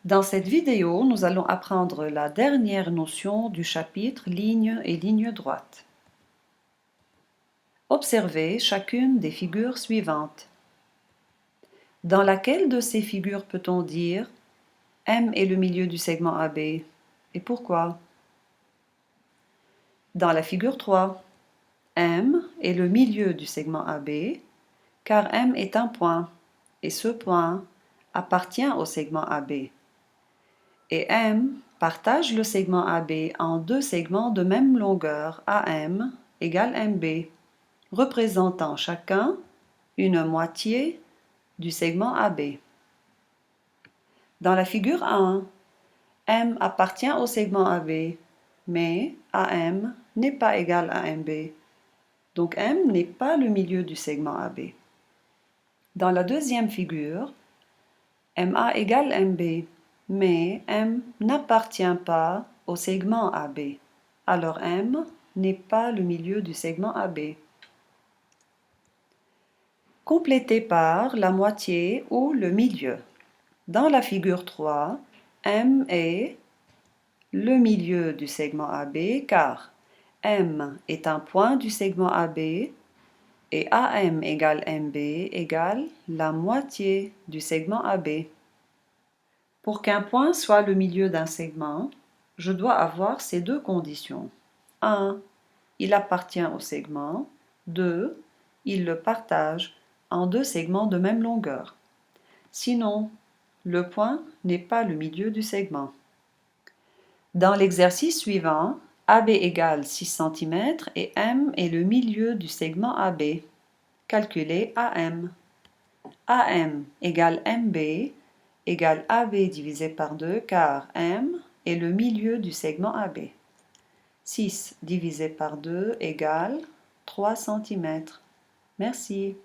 Dans cette vidéo, nous allons apprendre la dernière notion du chapitre ligne et ligne droite. Observez chacune des figures suivantes. Dans laquelle de ces figures peut-on dire M est le milieu du segment AB et pourquoi? Dans la figure 3, M est le milieu du segment AB car M est un point et ce point appartient au segment AB. Et M partage le segment AB en deux segments de même longueur AM égale MB, représentant chacun une moitié du segment AB. Dans la figure 1, M appartient au segment AB, mais AM n'est pas égal à MB, donc M n'est pas le milieu du segment AB. Dans la deuxième figure, MA égale MB, mais M n'appartient pas au segment AB. Alors M n'est pas le milieu du segment AB. Complétez par la moitié ou le milieu. Dans la figure 3, M est le milieu du segment AB car M est un point du segment AB et AM égale MB égale la moitié du segment AB. Pour qu'un point soit le milieu d'un segment, je dois avoir ces deux conditions. 1. Il appartient au segment. 2. Il le partage en deux segments de même longueur. Sinon, le point n'est pas le milieu du segment. Dans l'exercice suivant, AB égale 6 cm et M est le milieu du segment AB. Calculez AM. AM égale MB égale AB divisé par 2 car M est le milieu du segment AB. 6 divisé par 2 égale 3 cm. Merci.